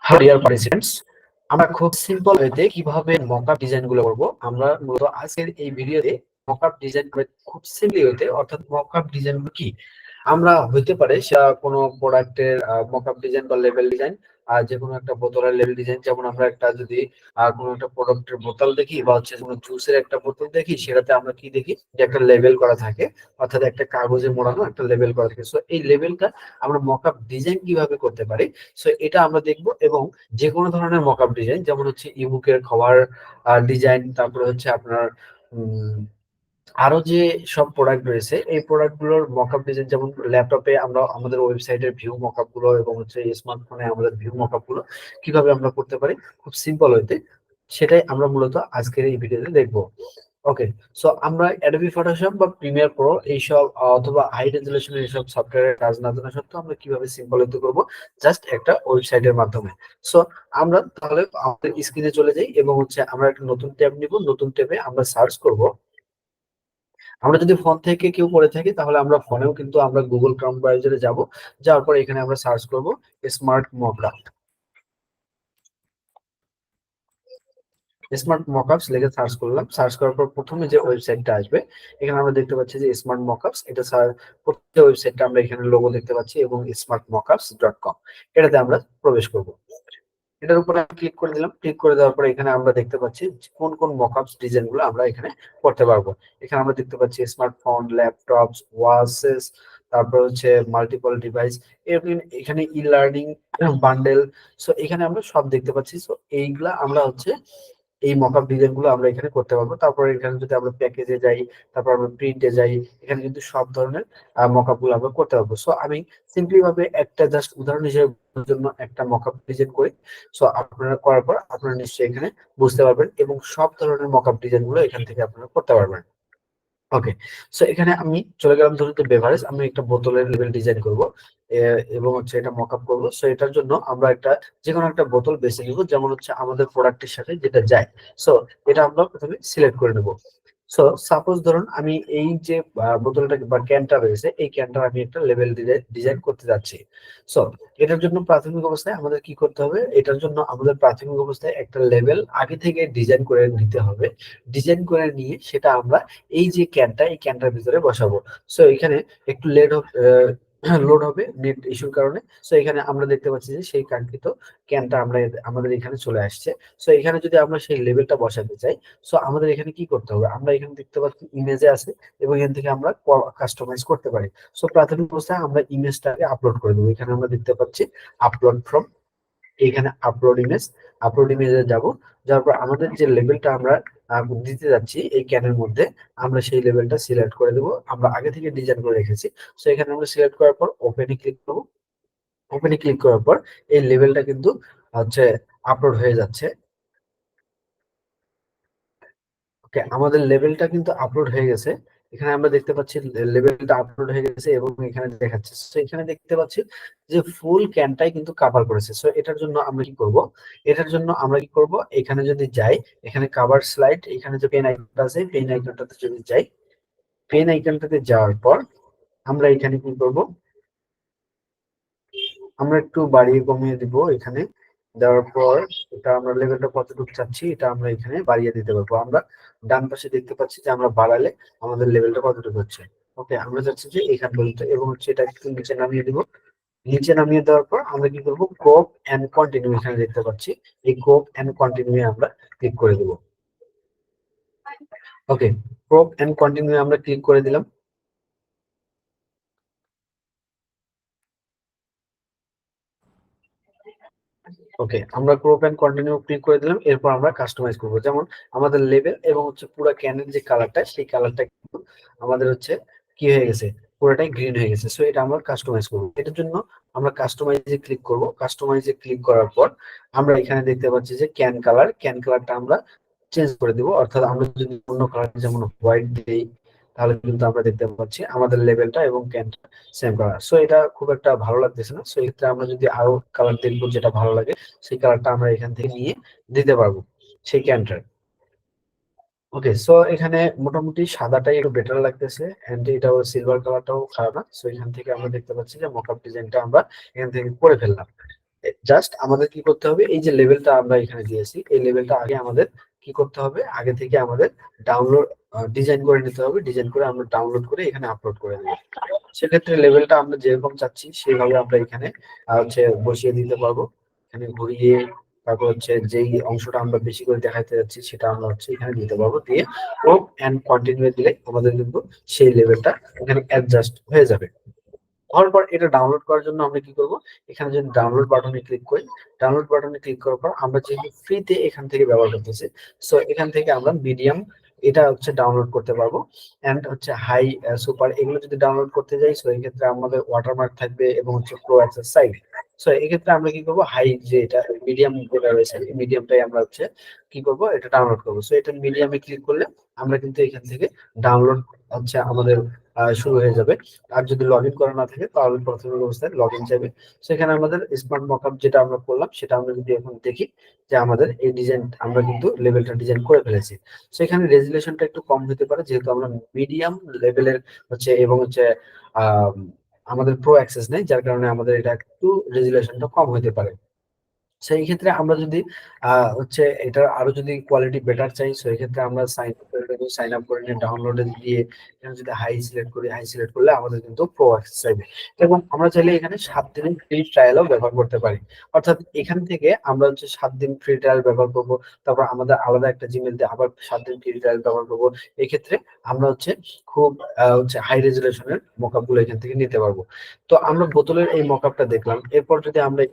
Hello dear participants, আমরা খুব simple ওয়েতে কিভাবে মকআপ ডিজাইন গুলো করব। আমরা মূলত আজকের এই ভিডিওতে মকআপ ডিজাইন করে খুব সিম্পলি ওয়েতে, অর্থাৎ মকআপ ডিজাইন কি আমরা হইতে পারে সেটা কোনো প্রোডাক্টের মকআপ ডিজাইন বা লেভেল ডিজাইন, আর যে কোনো একটা বোতলের লেভেল ডিজাইন। যেমন আমরা একটা যদি কোনো একটা প্রোডাক্টের বোতল দেখি বা হচ্ছে কোনো জুসের একটা বোতল দেখি, সেটাতে আমরা কি দেখি যে একটা লেবেল করা থাকে, অর্থাৎ একটা কাগজে মোড়ানো একটা লেবেল করা থাকে। সো এই লেবেলটা আমরা মকআপ ডিজাইন কিভাবে করতে পারি, সো এটা আমরা দেখবো। এবং যে কোনো ধরনের মকআপ ডিজাইন, যেমন হচ্ছে ইবুকের কভার ডিজাইন, তারপরে হচ্ছে আপনার আরো যে সব প্রোডাক্ট রয়েছে এই প্রোডাক্ট গুলোর মকআপ ডিজাইন, যেমন ল্যাপটপে আমরা আমাদের ওয়েবসাইটের ভিউ মকআপ গুলো এবং হচ্ছে স্মার্টফোনে আমাদের ভিউ মকআপ গুলো কিভাবে আমরা করতে পারি খুব সিম্পল হইতে, সেটাই আমরা মূলত আজকের এই ভিডিওতে দেখবো। ওকে, সো আমরা অ্যাডোবি ফটোশপ বা প্রিমিয়ার প্রো এইসব অথবা হাই রেজলিউশন এইসব সফটওয়্যারের কাজ না জানা সত্ত্বেও আমরা কিভাবে সিম্পল হতে করবো জাস্ট একটা ওয়েবসাইটের মাধ্যমে। সো আমরা তাহলে আমাদের স্ক্রিনে চলে যাই এবং হচ্ছে আমরা একটা নতুন ট্যাব নিব। নতুন ট্যাবে আমরা সার্চ করব। আমরা যদি ফোন থেকে কেউ করে থাকি তাহলে আমরা ফোনেও কিন্তু আমরা গুগল ক্রোম ব্রাউজারে যাব। যাওয়ার পর এখানে আমরা সার্চ করব স্মার্ট মকআপ। স্মার্ট মকআপস লিখে সার্চ করলাম। সার্চ করার পর প্রথমে যে ওয়েবসাইটটা আসবে, এখানে আমরা দেখতে পাচ্ছি যে স্মার্ট মকআপস। এটা প্রত্যেক ওয়েবসাইটটা আমরা এখানে লোগো দেখতে পাচ্ছি এবং smartmockups.com, এটাতে আমরা প্রবেশ করব। এটার উপরে ক্লিক করে দিলাম। ক্লিক করে দেওয়ার পরে এখানে আমরা দেখতে পাচ্ছি কোন কোন মকআপস ডিজাইন গুলো আমরা এখানে করতে পারবো। এখানে আমরা দেখতে পাচ্ছি স্মার্টফোন, ল্যাপটপস, ওয়াচেস, তারপর হচ্ছে মাল্টিপল ডিভাইস, এখানে ই লার্নিং বান্ডেল। সো এখানে আমরা সব দেখতে পাচ্ছি। সো এইগুলা আমরা হচ্ছে এই মকআপ ডিজাইন গুলো আমরা এখানে করতে পারবো। তারপর এখানে যদি আমরা প্যাকেজে যাই, তারপর আমরা প্রিন্টে যাই, এখানে কিন্তু সব ধরনের মকআপ গুলো আমরা করতে পারবো। সো আমি সিম্পলি ভাবে একটা জাস্ট উদাহরণ হিসেবে জন্য একটা মকআপ ডিজাইন করি। সো আপনারা করার পর আপনারা নিশ্চয়ই এখানে বুঝতে পারবেন এবং সব ধরনের মকআপ ডিজাইন গুলো এখান থেকে আপনারা করতে পারবেন। ওকে, সো এখানে আমি চলে গেলাম ধরুন বেভারেজ। আমি একটা বোতলের লেভেল ডিজাইন করব এবং হচ্ছে এটা মকআপ করব। সো এটার জন্য আমরা একটা যে কোনো একটা বোতল বেছে নিব, যেমন হচ্ছে আমাদের প্রোডাক্টের সাথে যেটা যায়। সো এটা আমরা প্রথমে সিলেক্ট করে নেব। সো সাপোজ ধরুন আমি এই যে বোতলটা বা ক্যানটা রয়েছে, এই ক্যানটা আমি একটা লেভেল ডিজাইন করতে যাচ্ছি। সো এটার জন্য প্রাথমিক অবস্থায় আমাদের কি করতে হবে, এটার জন্য আমাদের প্রাথমিক অবস্থায় একটা লেভেল আগে থেকে ডিজাইন করে নিতে হবে। ডিজাইন করে নিয়ে সেটা আমরা এই যে ক্যানটা, এই ক্যানটার ভিতরে বসাবো। সো এখানে একটু লোড হবে নেট ইস্যুর কারণে। সো এখানে আমরা দেখতে পাচ্ছি যে সেই কাঙ্ক্ষিত ক্যানটা আমরা আমাদের এখানে চলে আসছে। সো এখানে যদি আমরা সেই লেভেলটা বসাতে চাই, সো আমাদের এখানে কি করতে হবে, আমরা এখানে দেখতে পাচ্ছি ইমেজে আছে এবং এখান থেকে আমরা কাস্টমাইজ করতে পারি। সো প্রাথমিক অবস্থায় আমরা ইমেজটাকে আপলোড করে দেবো। এখানে আমরা দেখতে পাচ্ছি আপলোড ফ্রম, এখানে আপলোড ইমেজে যাব। যাওয়ার পর আমাদের যে লেভেলটা আমরা দিতে যাচ্ছি এই ক্যানের মধ্যে, আমরা সেই লেভেলটা সিলেক্ট করে দেবো। আমরা আগে থেকে ডিজাইন করে রেখেছি। সো এখানে আমরা সিলেক্ট করার পর ওপেনে ক্লিক করবো। ওপেনে ক্লিক করার পর এই লেভেলটা কিন্তু হচ্ছে আপলোড হয়ে যাচ্ছে। ওকে, আমাদের লেভেলটা কিন্তু আপলোড হয়ে গেছে। এখানে আমরা দেখতে পাচ্ছি লেভেলটা আপলোড হয়ে গেছে এবং এখানে দেখাচ্ছে। তো এখানে দেখতে পাচ্ছি যে ফুল ক্যানটাই কিন্তু কভার করেছে। সো এটার জন্য আমরা কি করব, এটার জন্য আমরা কি করব, এখানে যদি যাই, এখানে কভার স্লাইড, এখানে যে পেন আইকনটা আছে পেন আইকনটাতে যদি যাই, পেন আইকনটাতে যাওয়ার পর আমরা এখানে কি করব, আমরা একটু বাড়িয়ে কমিয়ে দিব। এখানে দেওয়ার পর এটা আমরা লেভেলটা কতটুকু চাচ্ছি এটা আমরা এখানে বাড়িয়ে দিতে পারবো। আমরা ডান পাশে দেখতে পাচ্ছি যে আমরা বাড়ালে আমাদের লেভেলটা কতটুকু হচ্ছে। ওকে, আমরা চাচ্ছি যে এখান পর্যন্ত এবং হচ্ছে এটা একটু নিচে নামিয়ে দিব। নিচে নামিয়ে দেওয়ার পর আমরা কি করবো, ক্রপ এন্ড কন্টিনিউ, এখানে দেখতে পাচ্ছি এই ক্রপ এন্ড কন্টিনিউ আমরা ক্লিক করে দিব। ওকে, ক্রপ এন্ড কন্টিনিউ আমরা ক্লিক করে দিলাম। ওকে, আমরা ক্রপ এন্ড কন্টিনিউ ক্লিক করে দিলাম। এরপর আমরা কাস্টমাইজ করব। যেমন আমাদের লেভেল এবং হচ্ছে পুরো ক্যানের যে কালারটা, সেই কালারটা কিন্তু আমাদের হচ্ছে কি হয়ে গেছে, পুরোটাই গ্রিন হয়ে গেছে। সো এটা আমরা কাস্টমাইজ করব। এটার জন্য আমরা কাস্টমাইজে ক্লিক করব। কাস্টমাইজে ক্লিক করার পর আমরা এখানে দেখতে পাচ্ছি যে ক্যান কালারটা আমরা চেঞ্জ করে দিব। অর্থাৎ আমরা যদি অন্য কালার যেমন হোয়াইট দিই, তাহলে কিন্তু আমরা দেখতে পাচ্ছি আমাদের লেভেলটা এবং ক্যানটা সেম কালার। সো এটা খুব একটা ভালো লাগতেছে না। সো এক্ষেত্রে আমরা যদি আরো কালার দেখবো যেটা ভালো লাগে, সেই কালারটা আমরা এখান থেকে নিয়ে দিতে পারবো সেই ক্যানটার। ওকে, সো এখানে মোটামুটি সাদাটাই একটু বেটার লাগতেছে, এন্ড এটাও সিলভার কালারটাও খারাপ না। সো এখান থেকে আমরা দেখতে পাচ্ছি যে মকআপ ডিজাইনটা আমরা এখান থেকে করে ফেললাম। জাস্ট আমাদের কি করতে হবে, এই যে লেভেলটা আমরা এখানে দিয়েছি, এই লেভেলটা আগে আমাদের কি করতে হবে, আগে থেকে আমাদের ডাউনলোড ডিজাইন করে নিতে হবে। ডিজাইন করে আমরা ডাউনলোড করে এখানে আপলোড করে দেবো। সেক্ষেত্রে লেভেলটা আমরা যেরকম চাচ্ছি সেভাবে আমরা এখানে হচ্ছে বসিয়ে দিতে পারবো। এখানে ঘুরিয়ে তারপর হচ্ছে যেই অংশটা আমরা বেশি করে দেখাতে যাচ্ছি সেটা আমরা হচ্ছে এখানে দিতে পারবো, দিয়ে ও এন্ড কন্টিনিউ দিলে আমাদের কিন্তু সেই লেভেলটা এখানে অ্যাডজাস্ট হয়ে যাবে। হওয়ার পর এটা ডাউনলোড করার জন্য আমরা কি করব, এখানে যদি ডাউনলোড বাটনে ক্লিক করি, ডাউনলোড বাটনে ক্লিক করার পর আমরা যেহেতু ফ্রিতে এখান থেকে ব্যবহার করতেছি, সো এখান থেকে আমরা মিডিয়াম এটা হচ্ছে ডাউনলোড করতে পারবো। এন্ড হচ্ছে হাই, সুপার এগুলো যদি ডাউনলোড করতে যাই, সো এই ক্ষেত্রে আমাদের ওয়াটারমার্ক থাকবে এবং হচ্ছে প্রো অ্যাক্সেস সাইড। সো এই ক্ষেত্রে আমরা কি করবো, হাই যে এটা মিডিয়াম যেটা রয়েছে এই মিডিয়ামটাই আমরা হচ্ছে কি করব, এটা ডাউনলোড করবো। সো এটা মিডিয়ামে ক্লিক করলে আমরা কিন্তু এখান থেকে ডাউনলোড হচ্ছে আমাদের শুরু হয়ে যাবে। আর যদি লগ ইন করা না থাকে তাহলে প্রথম অবস্থায় লগ ইন যাবে। সেখানে আমাদের স্মার্ট মকআপ যেটা আমরা করলাম সেটা আমরা যদি এখন দেখি যে আমাদের এই ডিজাইন আমরা কিন্তু লেভেলটা ডিজাইন করে ফেলেছি। সেখানে রেজুলেশনটা একটু কম হতে পারে যেহেতু আমরা মিডিয়াম লেভেলের হচ্ছে এবং হচ্ছে আহ আমাদের প্রো অ্যাক্সেস নেই, যার কারণে আমাদের এটা একটু রেজুলেশনটা কম হতে পারে। সেই ক্ষেত্রে আমরা যদি হচ্ছে এটার আরো যদি কোয়ালিটি বেটার চাই, সেই ক্ষেত্রে আমরা সাইন আপ করে নেব। সাইন আপ করে নিয়ে ডাউনলোডে দিয়ে এখানে যদি হাই সিলেক্ট করি, হাই সিলেক্ট করলে আমাদের কিন্তু প্রো অ্যাক্সেস চাইবে। এবং আমরা চাইলে এখানে 7 দিনের ফ্রি ট্রায়ালও ব্যবহার করতে পারি। অর্থাৎ এখান থেকে আমরা হচ্ছে 7 দিন ফ্রি ট্রায়াল ব্যবহার করব, তারপর আমাদের আলাদা একটা জিমেল দিয়ে আবার 7 দিন ফ্রি ট্রায়াল ব্যবহার করব। এই ক্ষেত্রে আমরা হচ্ছে খুব হচ্ছে হাই রেজুলেশনের মকআপ গুলো এখান থেকে নিতে পারবো। তো আমরা বোতলের এই মকআপটা দেখলাম, এরপর যদি আমরা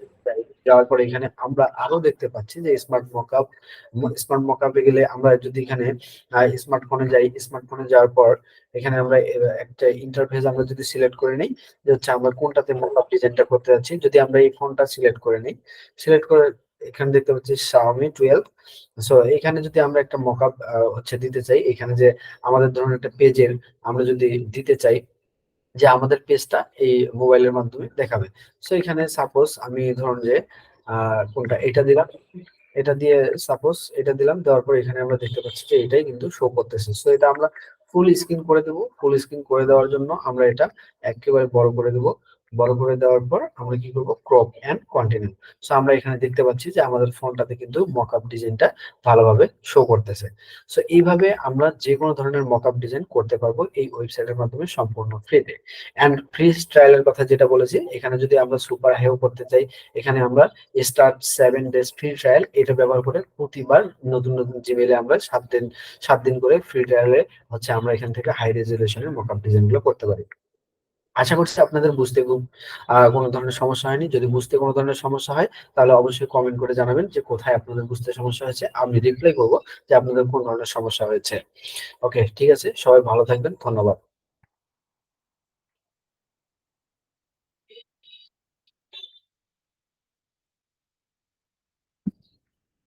যাওয়ার পরে এখানে আমরা আরো দেখতে পাচ্ছি যে স্মার্ট মকআপ। স্মার্ট মকআপে গেলে আমরা যদি এখানে স্মার্টফোনে যাই, স্মার্টফোনে যাওয়ার পর এখানে আমরা একটা ইন্টারফেস আমরা যদি সিলেক্ট করে নিই যে হচ্ছে আমরা কোনটাতে মকআপ ডিজাইনটা করতে যাচ্ছি, যদি আমরা এই ফোনটা সিলেক্ট করে নিই, সিলেক্ট করে এখানে দেখতে পাচ্ছি Xiaomi 12। সো এখানে যদি আমরা একটা মকআপ হচ্ছে দিতে চাই, এখানে যে আমাদের ধরুন একটা পেজের আমরা যদি দিতে চাই যে আমাদের পেজটা এই মোবাইলের মাধ্যমে দেখাবে। সো এখানে সাপোজ আমি ধরুন যে কোনটা এটা দিলাম, এটা দিয়ে সাপোজ এটা দিলাম, দেওয়ার পর এখানে আমরা দেখতে পাচ্ছি যে এটাই কিন্তু শো করতেছে। সো এটা আমরা ফুল স্ক্রিন করে দেবো। ফুল স্ক্রিন করে দেওয়ার জন্য আমরা এটা একেবারে বড় করে দেবো। বড় করে দেওয়ার পর আমরা কি করব, ক্রপ এন্ড কন্টিনিউ। সো আমরা এখানে দেখতে পাচ্ছি যে আমাদের ফোনটাতে কিন্তু মকআপ ডিজাইনটা ভালোভাবে শো করতেছে। সো এইভাবে আমরা যে কোনো ধরনের মকআপ ডিজাইন করতে পারবো এই ওয়েবসাইটের মাধ্যমে সম্পূর্ণ ফ্রিতে। এন্ড ফ্রি ট্রায়ালের কথা যেটা বলেছি, এখানে যদি আমরা সুপার হাইও করতে চাই, এখানে আমরা স্টার্ট 7 ডেজ ফ্রি ট্রায়াল এটা ব্যবহার করে প্রতিবার নতুন নতুন জিমেইলে আমরা 7 দিন করে ফ্রি ট্রায়ালে হচ্ছে আমরা এখান থেকে হাই রেজুলেশনের মকআপ ডিজাইন গুলো করতে পারি। আশা করছি আপনাদের বুঝতে খুব কোনো ধরনের সমস্যা হয়নি। যদি বুঝতে কোনো ধরনের সমস্যা হয় তাহলে অবশ্যই কমেন্ট করে জানাবেন যে কোথায় আপনাদের বুঝতে সমস্যা হয়েছে। আমি রিপ্লাই করব যে আপনাদের কোন ধরনের সমস্যা হয়েছে। ওকে, ঠিক আছে, সবাই ভালো থাকবেন, ধন্যবাদ।